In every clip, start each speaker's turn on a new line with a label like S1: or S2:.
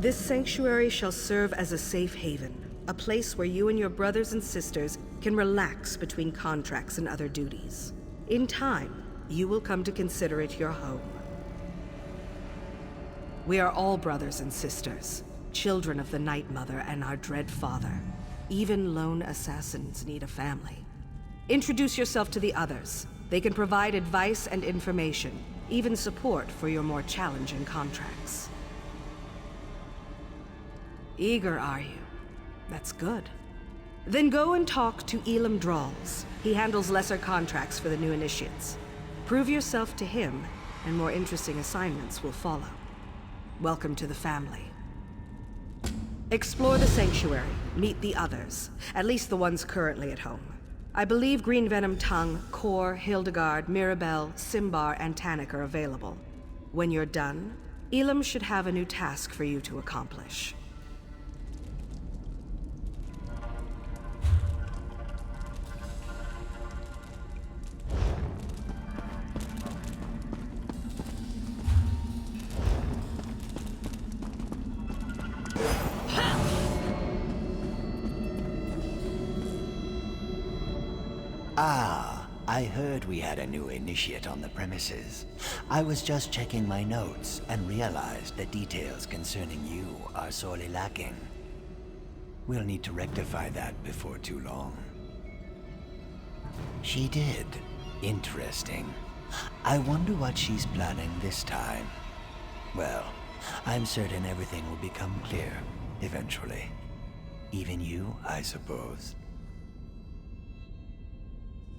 S1: This sanctuary shall serve as a safe haven, a place where you and your brothers and sisters can relax between contracts and other duties. In time, you will come to consider it your home. We are all brothers and sisters, children of the Night Mother and our dread father. Even lone assassins need a family. Introduce yourself to the others. They can provide advice and information, even support for your more challenging contracts. Eager, are you? That's good. Then go and talk to Elam Drawls. He handles lesser contracts for the new initiates. Prove yourself to him, and more interesting assignments will follow. Welcome to the family. Explore the sanctuary, meet the others, at least the ones currently at home. I believe Green Venom Tongue, Kor, Hildegard, Mirabelle, Simbar, and Tannic are available. When you're done, Elam should have a new task for you to accomplish.
S2: Ah, I heard we had a new initiate on the premises. I was just checking my notes and realized that details concerning you are sorely lacking. We'll need to rectify that before too long. She did. Interesting. I wonder what she's planning this time. Well, I'm certain everything will become clear, eventually. Even you, I suppose.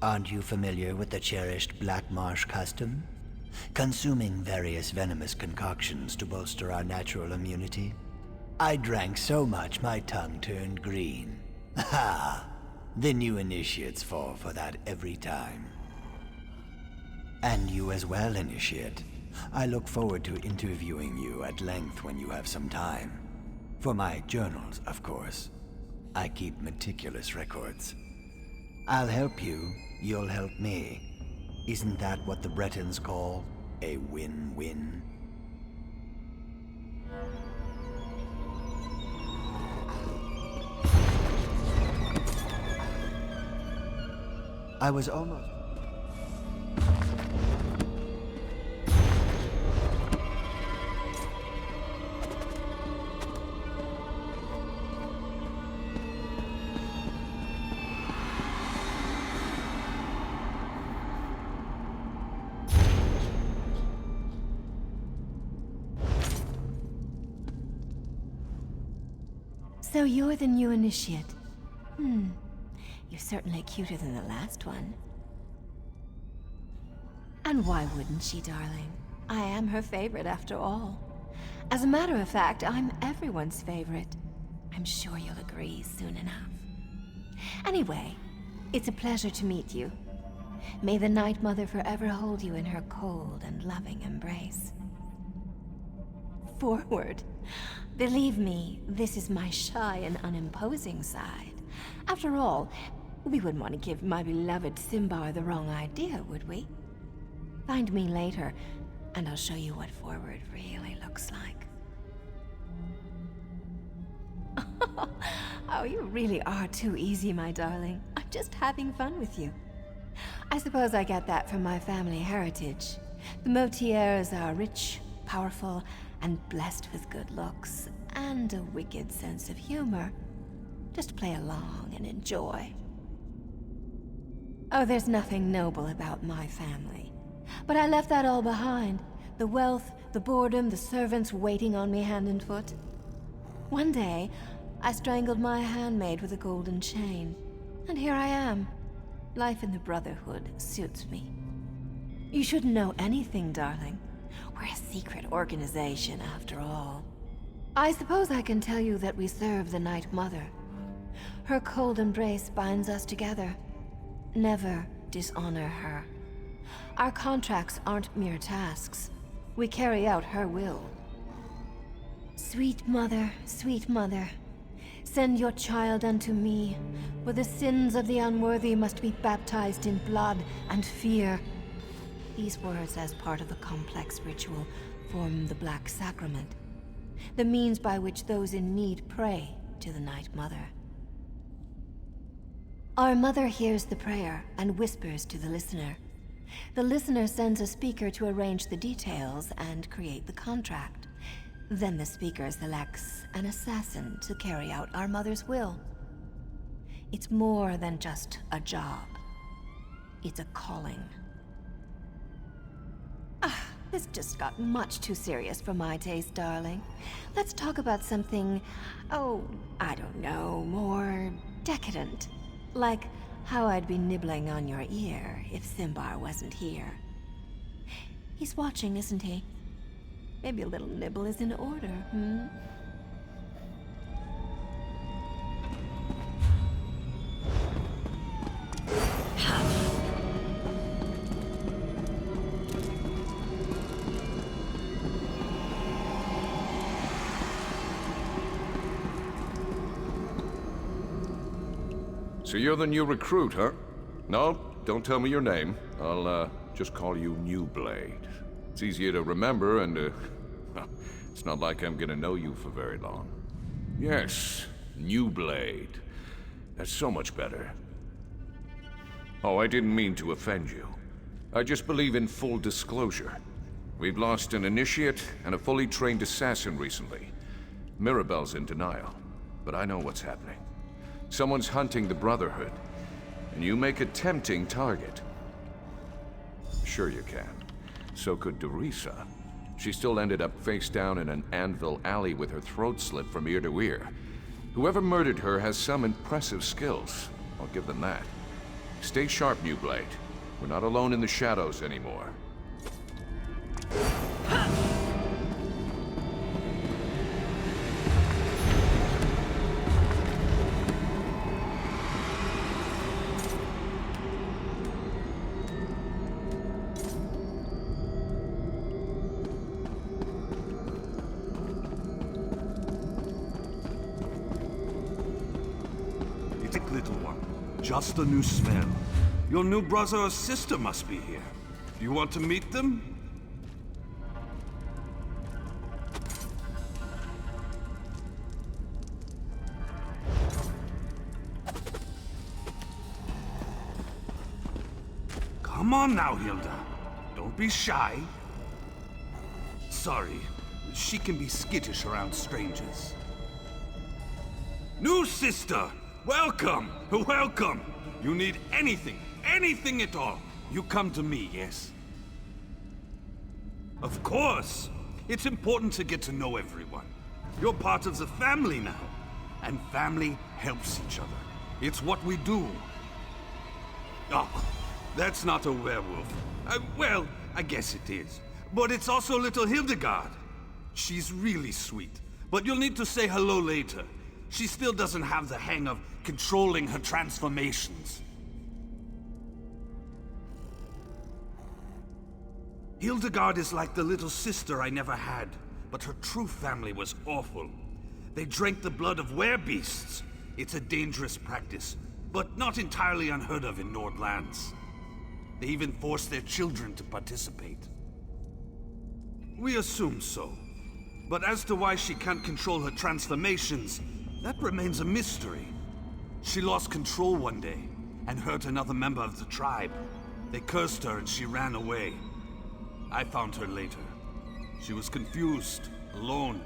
S2: Aren't you familiar with the cherished Black Marsh custom? Consuming various venomous concoctions to bolster our natural immunity? I drank so much my tongue turned green. Ha! The new initiates fall for that every time. And you as well, initiate. I look forward to interviewing you at length when you have some time. For my journals, of course. I keep meticulous records. I'll help you, you'll help me. Isn't that what the Bretons call a win-win? I was almost...
S3: So you're the new initiate. You're certainly cuter than the last one. And why wouldn't she, darling? I am her favorite after all. As a matter of fact, I'm everyone's favorite. I'm sure you'll agree soon enough. Anyway, it's a pleasure to meet you. May the Night Mother forever hold you in her cold and loving embrace. Forward. Believe me, this is my shy and unimposing side. After all, we wouldn't want to give my beloved Simbar the wrong idea, would we? Find me later, and I'll show you what forward really looks like. Oh, you really are too easy, my darling. I'm just having fun with you. I suppose I get that from my family heritage. The Motiers are rich, powerful, and blessed with good looks, and a wicked sense of humor. Just play along and enjoy. Oh, there's nothing noble about my family. But I left that all behind. The wealth, the boredom, the servants waiting on me hand and foot. One day, I strangled my handmaid with a golden chain. And here I am. Life in the Brotherhood suits me. You shouldn't know anything, darling. We're a secret organization, after all. I suppose I can tell you that we serve the Night Mother. Her cold embrace binds us together. Never dishonor her. Our contracts aren't mere tasks. We carry out her will. Sweet mother, send your child unto me, for the sins of the unworthy must be baptized in blood and fear. These words, as part of the complex ritual, form the Black Sacrament. the means by which those in need pray to the Night Mother. Our Mother hears the prayer and whispers to the listener. The listener sends a speaker to arrange the details and create the contract. Then the speaker selects an assassin to carry out our Mother's will. It's more than just a job. It's a calling. This just got much too serious for my taste, darling. Let's talk about something, I don't know, more decadent. Like how I'd be nibbling on your ear if Simbar wasn't here. He's watching, isn't he? Maybe a little nibble is in order,
S4: So you're the new recruit, huh? No, don't tell me your name. I'll, just call you New Blade. It's easier to remember and, it's not like I'm gonna know you for very long. Yes, New Blade. That's so much better. Oh, I didn't mean to offend you. I just believe in full disclosure. We've lost an initiate and a fully trained assassin recently. Mirabelle's in denial, but I know what's happening. Someone's hunting the Brotherhood, and you make a tempting target. Sure you can. So could Derisa. She still ended up face down in an anvil alley with her throat slit from ear to ear. Whoever murdered her has some impressive skills. I'll give them that. Stay sharp, New Blade. We're not alone in the shadows anymore.
S5: Little one, just a new smell. Your new brother or sister must be here. Do you want to meet them? Come on now, Hilda. Don't be shy. Sorry, she can be skittish around strangers. New sister! Welcome! Welcome! You need anything at all, you come to me, yes? Of course! It's important to get to know everyone. You're part of the family now, and family helps each other. It's what we do. Oh, that's not a werewolf. Well, I guess it is. But it's also little Hildegard. She's really sweet, but you'll need to say hello later. She still doesn't have the hang of controlling her transformations. Hildegard is like the little sister I never had, but her true family was awful. They drank the blood of werebeasts. It's a dangerous practice, but not entirely unheard of in Nordlands. They even forced their children to participate. We assume so. But as to why she can't control her transformations, that remains a mystery. She lost control one day, and hurt another member of the tribe. They cursed her and she ran away. I found her later. She was confused, alone,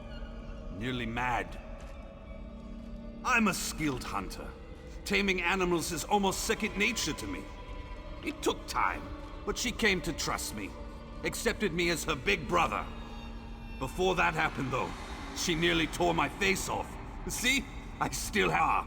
S5: nearly mad. I'm a skilled hunter. Taming animals is almost second nature to me. It took time, but she came to trust me. Accepted me as her big brother. Before that happened, though, she nearly tore my face off. See? I still have.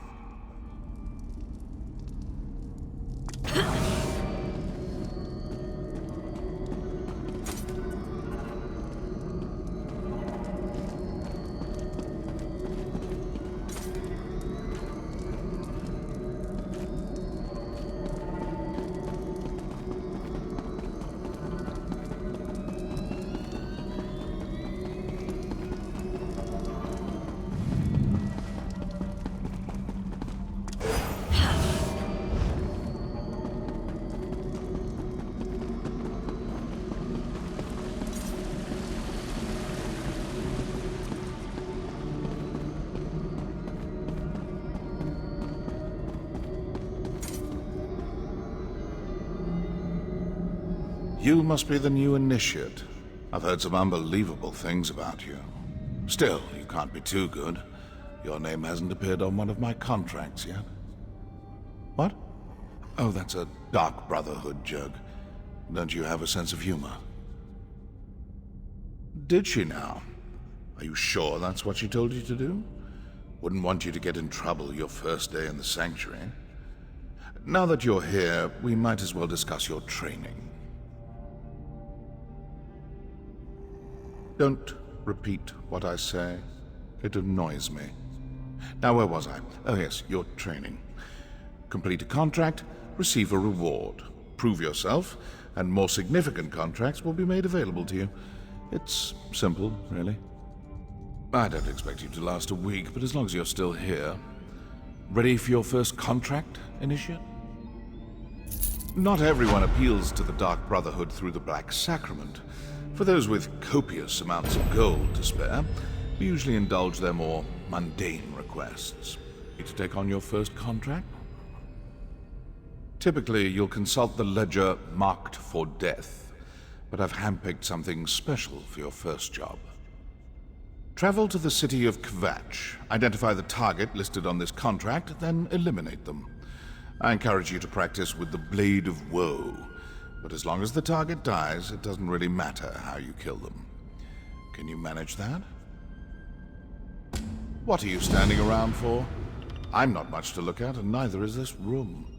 S6: You must be the new initiate. I've heard some unbelievable things about you. Still, you can't be too good. Your name hasn't appeared on one of my contracts yet. What? Oh, that's a Dark Brotherhood joke. Don't you have a sense of humor? Did she now? Are you sure that's what she told you to do? Wouldn't want you to get in trouble your first day in the sanctuary. Now that you're here, we might as well discuss your training. Don't repeat what I say. It annoys me. Now, where was I? Oh yes, your training. Complete a contract, receive a reward. Prove yourself, and more significant contracts will be made available to you. It's simple, really. I don't expect you to last a week, but as long as you're still here. Ready for your first contract, Initiate? Not everyone appeals to the Dark Brotherhood through the Black Sacrament. For those with copious amounts of gold to spare, we usually indulge their more mundane requests. Need to take on your first contract? Typically, you'll consult the ledger marked for death, but I've handpicked something special for your first job. Travel to the city of Kvatch, identify the target listed on this contract, then eliminate them. I encourage you to practice with the Blade of Woe, but as long as the target dies, it doesn't really matter how you kill them. Can you manage that? What are you standing around for? I'm not much to look at, and neither is this room.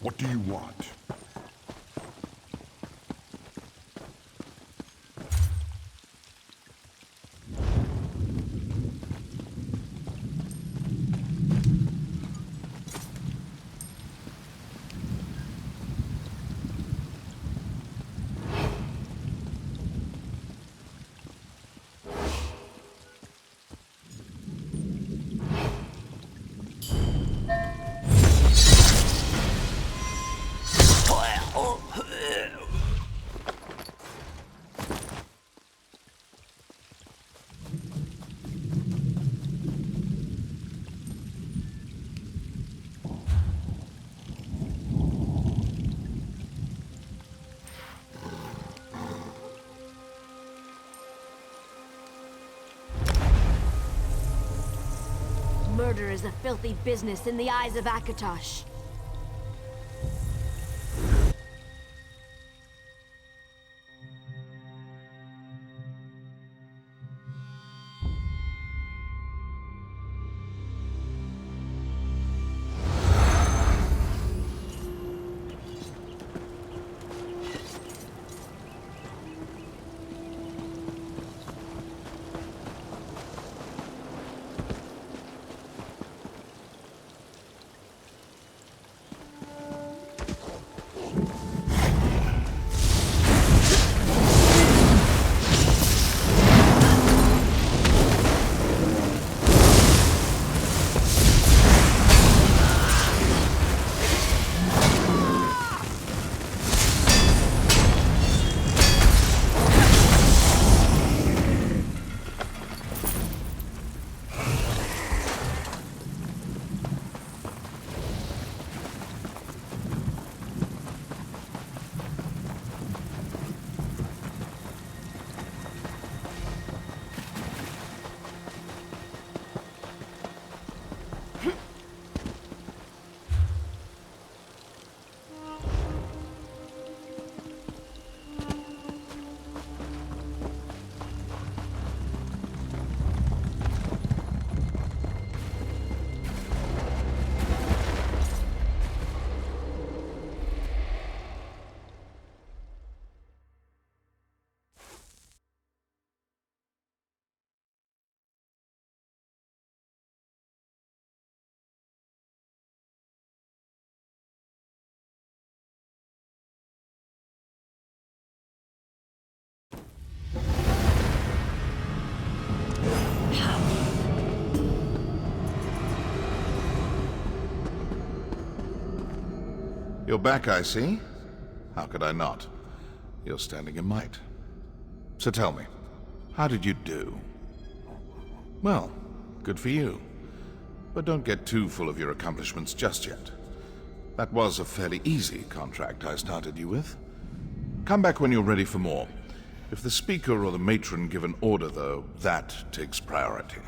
S7: What do you want? murder is a filthy business in the eyes of Akatosh.
S6: You're back, I see. How could I not? You're standing in might. So tell me, how did you do? Well, good for you. But don't get too full of your accomplishments just yet. That was a fairly easy contract I started you with. Come back when you're ready for more. If the Speaker or the Matron give an order, though, that takes priority.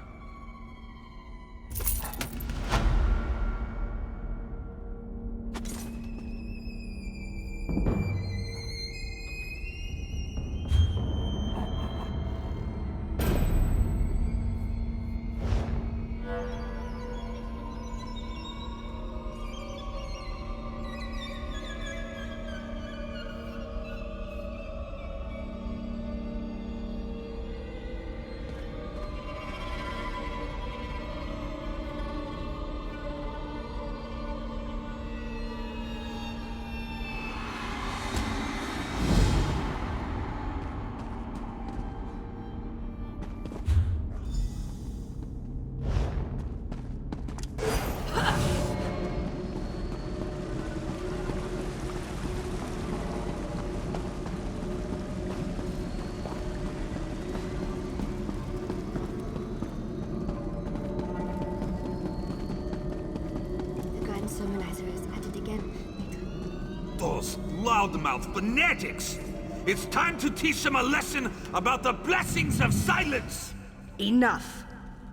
S5: Those loudmouth fanatics! It's time to teach them a lesson about the blessings of silence!
S1: Enough.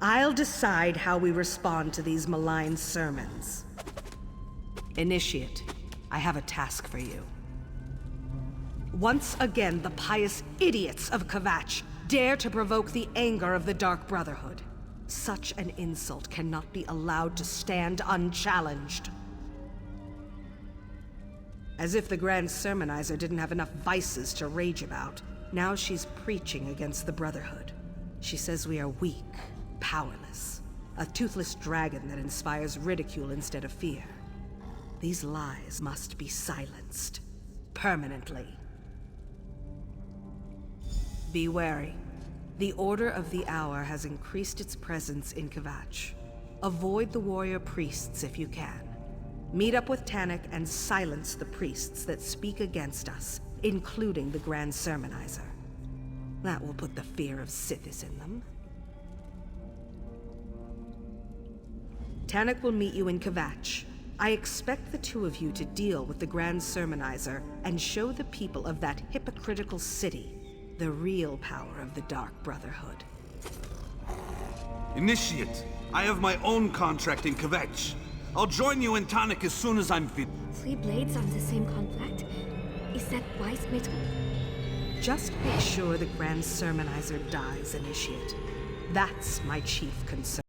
S1: I'll decide how we respond to these malign sermons. Initiate, I have a task for you. Once again, the pious idiots of Kvatch dare to provoke the anger of the Dark Brotherhood. Such an insult cannot be allowed to stand unchallenged. As if the Grand Sermonizer didn't have enough vices to rage about. Now she's preaching against the Brotherhood. She says we are weak, powerless, a toothless dragon that inspires ridicule instead of fear. These lies must be silenced, permanently. Be wary. The Order of the Hour has increased its presence in Kvatch. Avoid the warrior priests if you can. Meet up with Tannic and silence the priests that speak against us, including the Grand Sermonizer. That will put the fear of Sithis in them. Tannic will meet you in Kvatch. I expect the two of you to deal with the Grand Sermonizer and show the people of that hypocritical city the real power of the Dark Brotherhood.
S5: Initiate, I have my own contract in Kvetch. I'll join you in Tonic as soon as I'm fit.
S8: 3 blades on the same contract? Is that wise metal?
S1: Just make sure the Grand Sermonizer dies, Initiate. That's my chief concern.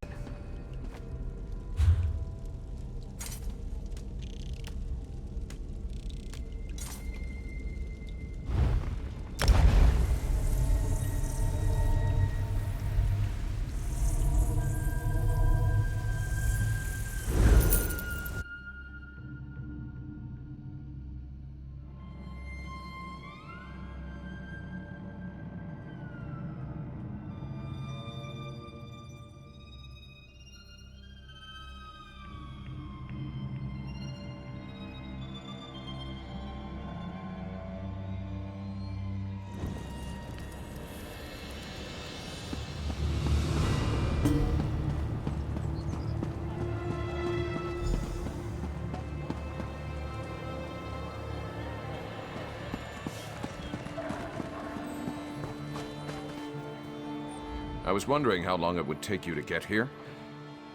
S4: I was wondering how long it would take you to get here.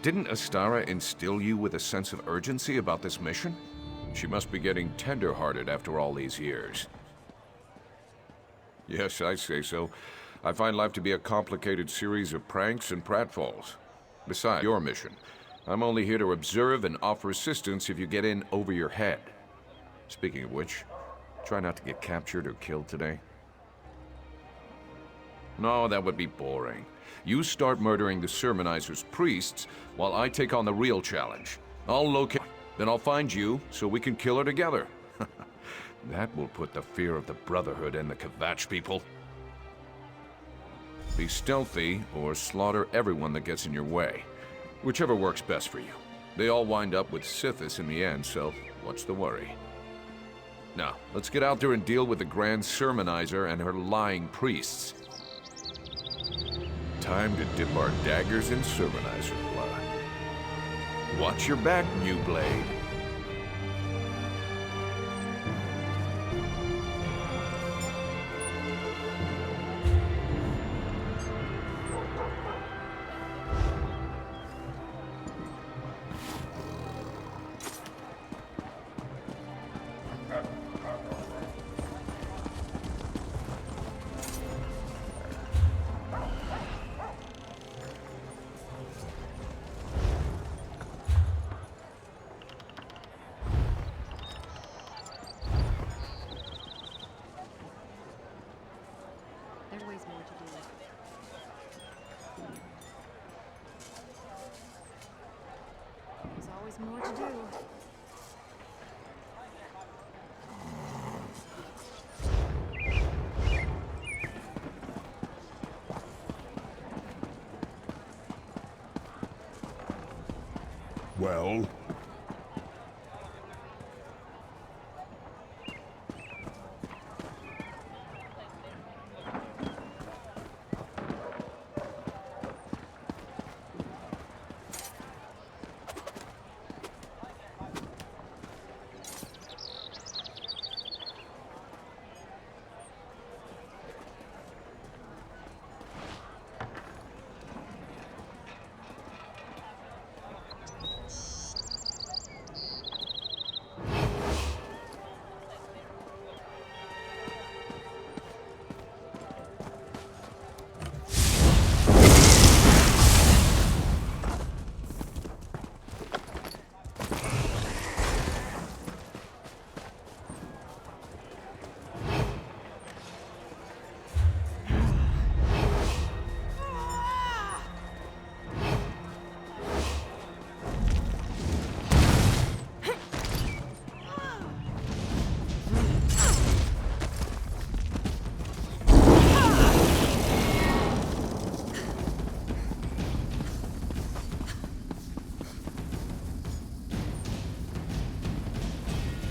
S4: Didn't Astara instill you with a sense of urgency about this mission? She must be getting tender-hearted after all these years. Yes, I say so. I find life to be a complicated series of pranks and pratfalls. Besides, your mission. I'm only here to observe and offer assistance if you get in over your head. Speaking of which, try not to get captured or killed today. No, that would be boring. You start murdering the Sermonizer's priests while I take on the real challenge. I'll locate, then I'll find you so we can kill her together. That will put the fear of the Brotherhood and the Kvetch people. Be stealthy or slaughter everyone that gets in your way. Whichever works best for you. They all wind up with Sithis in the end, so what's the worry? Now, let's get out there and deal with the Grand Sermonizer and her lying priests. Time to dip our daggers in Sermonizer blood. Watch your back, new blade.
S8: There's always more to do. There's always more to do.
S6: Well?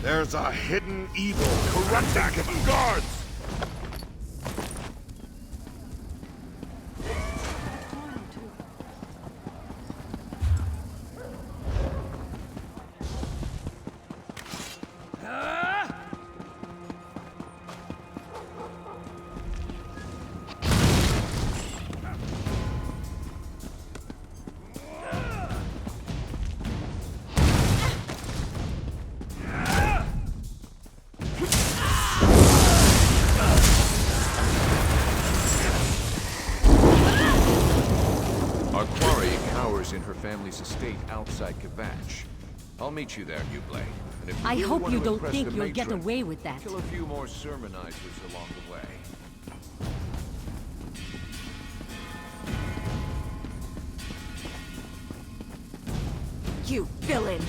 S9: There's a hidden evil corrupting the guards!
S4: Our quarry cowers in her family's estate outside Kvatch. I'll meet you there, New Blade. And if you
S7: I
S4: really
S7: hope
S4: want
S7: you
S4: to
S7: don't
S4: impress
S7: think
S4: the
S7: you'll get
S4: matron,
S7: away with that.
S4: kill a few more sermonizers along the way.
S7: You villain!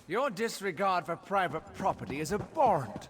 S10: Your disregard for private property is abhorrent.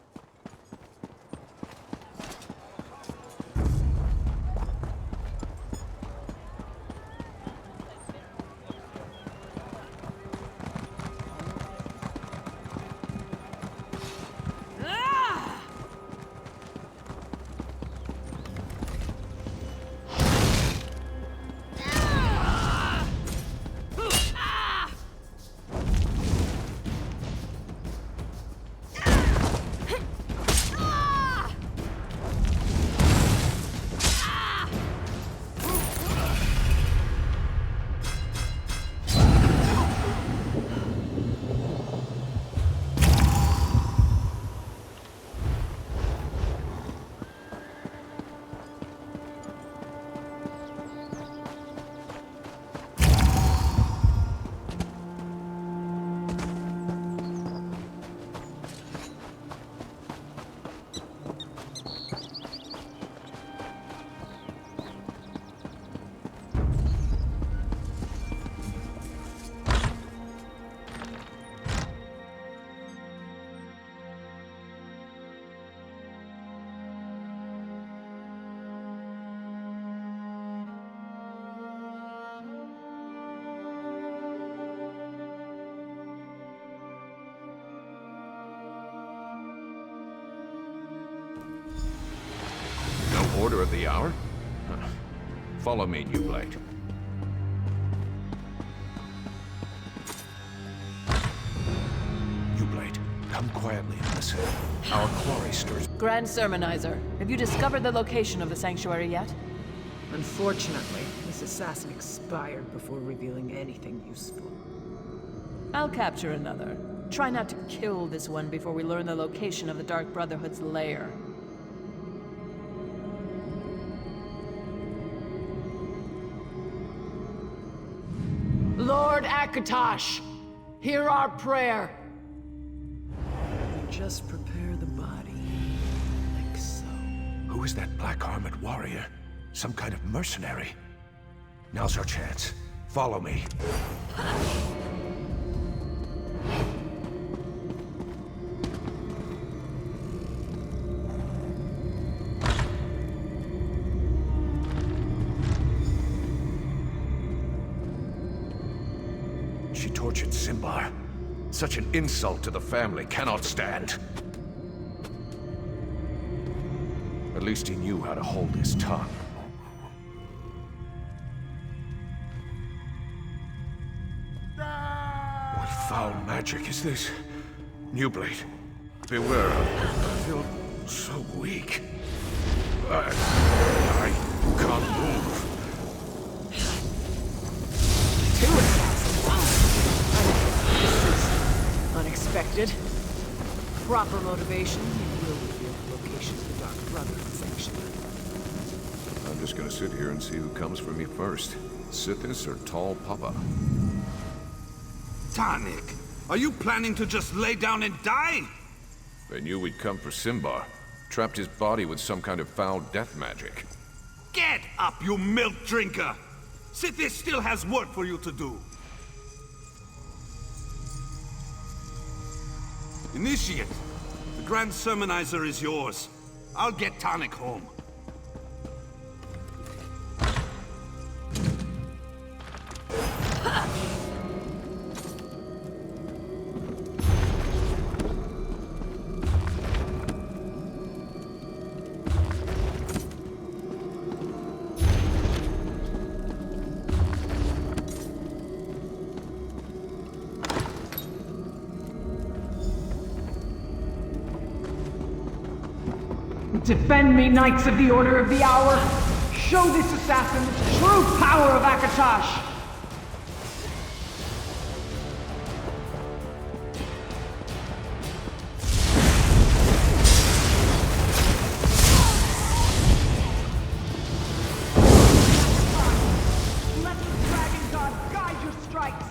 S4: Order of the hour? Huh. Follow me, New Blade. New Blade, come quietly and listen. Our quarry stirs.
S11: Grand Sermonizer, have you discovered the location of the sanctuary yet?
S12: Unfortunately, this assassin expired before revealing anything useful.
S11: I'll capture another. Try not to kill this one before we learn the location of the Dark Brotherhood's lair.
S12: Lord Akatosh, hear our prayer. Just prepare the body, like so.
S13: Who is that black-armored warrior? Some kind of mercenary? Now's our chance. Follow me.
S4: She tortured Simbar. Such an insult to the family cannot stand. At least he knew how to hold his tongue. What foul magic is this? New Blade, beware of it. I feel so weak. I can't move.
S12: Two assassins. This is unexpected. Proper motivation, and will reveal the location of the Dark Brotherhood sanctuary.
S4: I'm just gonna sit here and see who comes for me first. Sithis or Tall Papa?
S5: Tanik, are you planning to just lay down and die?
S4: They knew we'd come for Simbar. Trapped his body with some kind of foul death magic.
S5: Get up, you milk drinker! Sithis still has work for you to do. Initiate, the Grand Sermonizer is yours. I'll get Tanik home.
S10: Defend me, Knights of the Order of the Hour! Show this assassin the true power of Akatosh! Let the Dragon God guide your strikes!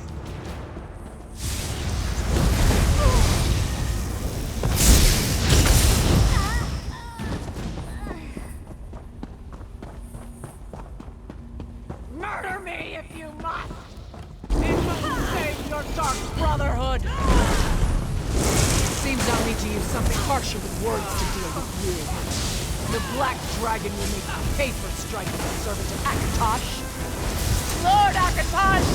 S10: Murder me if you must! It will save your Dark Brotherhood!
S12: Seems I'll need to use something harsher with words to deal with you. The Black Dragon will make you pay for striking the servant of Akatosh. Lord Akatosh!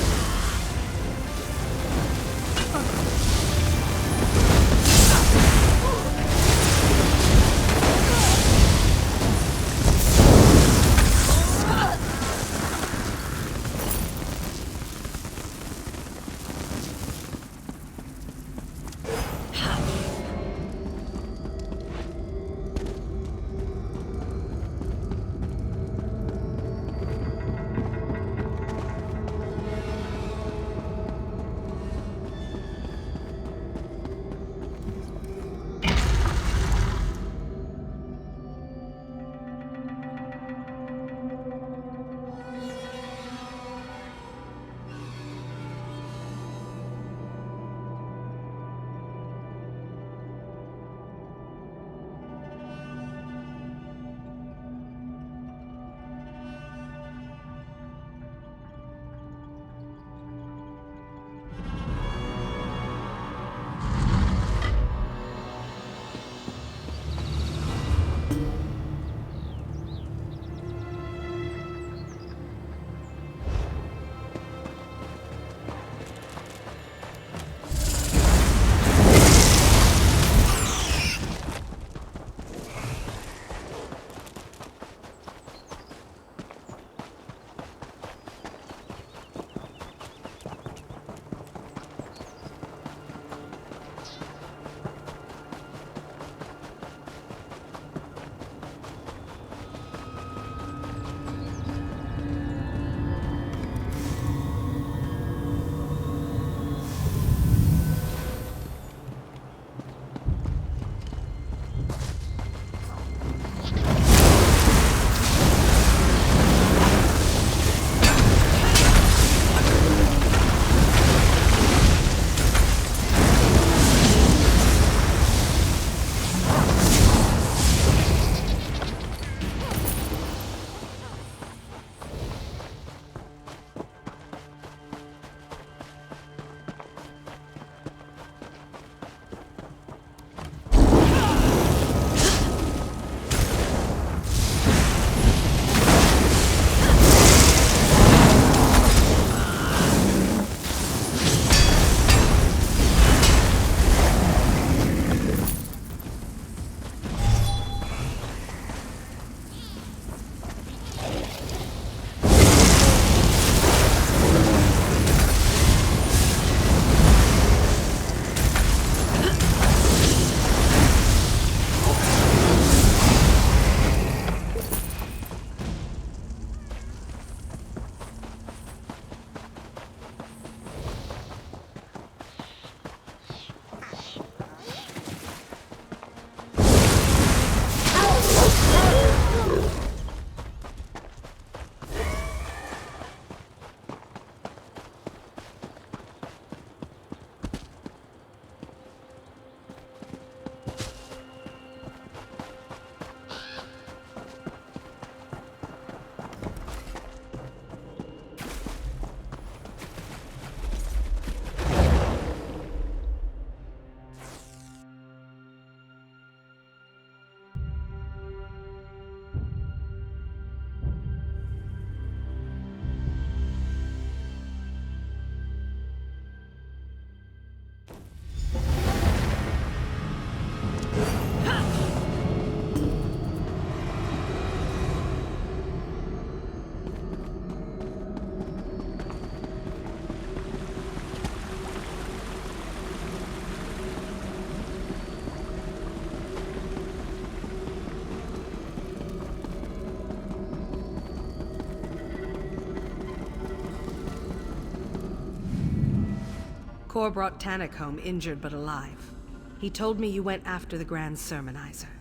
S1: Kor brought Tannik home injured but alive. He told me you went after the Grand Sermonizer.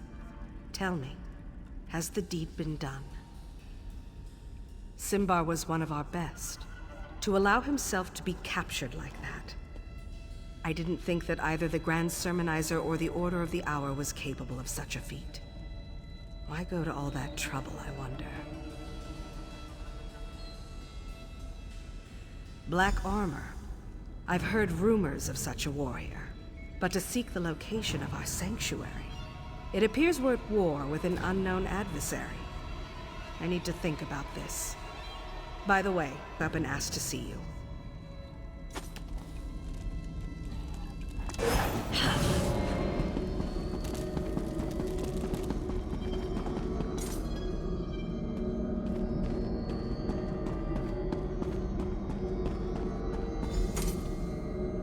S1: Tell me, has the deed been done? Simbar was one of our best. To allow himself to be captured like that. I didn't think that either the Grand Sermonizer or the Order of the Hour was capable of such a feat. Why go to all that trouble, I wonder? Black armor. I've heard rumors of such a warrior, but to seek the location of our sanctuary. It appears we're at war with an unknown adversary. I need to think about this. By the way, I've been asked to see you.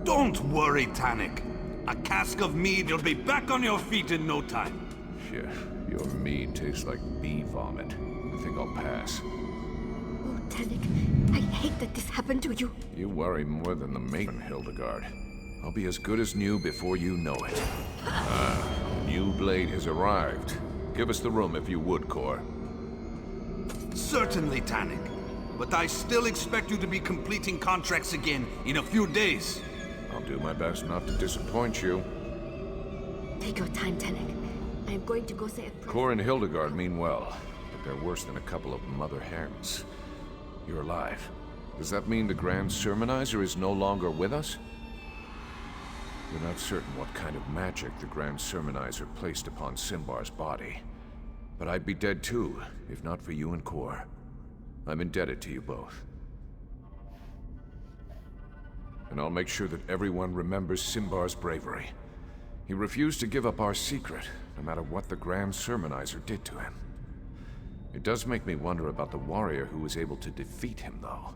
S5: Don't worry, Tannik. A cask of mead, you'll be back on your feet in no time.
S4: Shit, your mead tastes like bee vomit. I think I'll pass.
S8: Oh, Tannik, I hate that this happened to you.
S4: You worry more than the maiden, Hildegard. I'll be as good as new before you know it. New blade has arrived. Give us the room if you would, Kor.
S5: Certainly, Tannik. But I still expect you to be completing contracts again in a few days.
S4: I'll do my best not to disappoint you.
S8: Take your time, Tannik. I am going to go say a prayer.
S4: Kor and Hildegard mean well, but they're worse than a couple of mother hens. You're alive. Does that mean the Grand Sermonizer is no longer with us? We're not certain what kind of magic the Grand Sermonizer placed upon Simbar's body. But I'd be dead too, if not for you and Kor. I'm indebted to you both. And I'll make sure that everyone remembers Simbar's bravery. He refused to give up our secret, no matter what the Grand Sermonizer did to him. It does make me wonder about the warrior who was able to defeat him, though.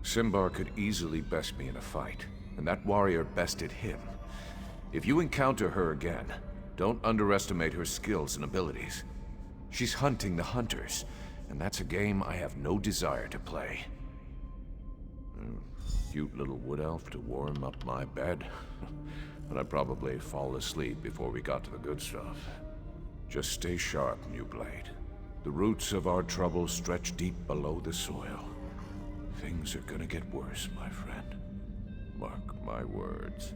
S4: Simbar could easily best me in a fight, and that warrior bested him. If you encounter her again, don't underestimate her skills and abilities. She's hunting the hunters, and that's a game I have no desire to play. Cute little wood elf to warm up my bed. But I'd probably fall asleep before we got to the good stuff. Just stay sharp, New Blade. The roots of our trouble stretch deep below the soil. Things are gonna get worse, my friend. Mark my words.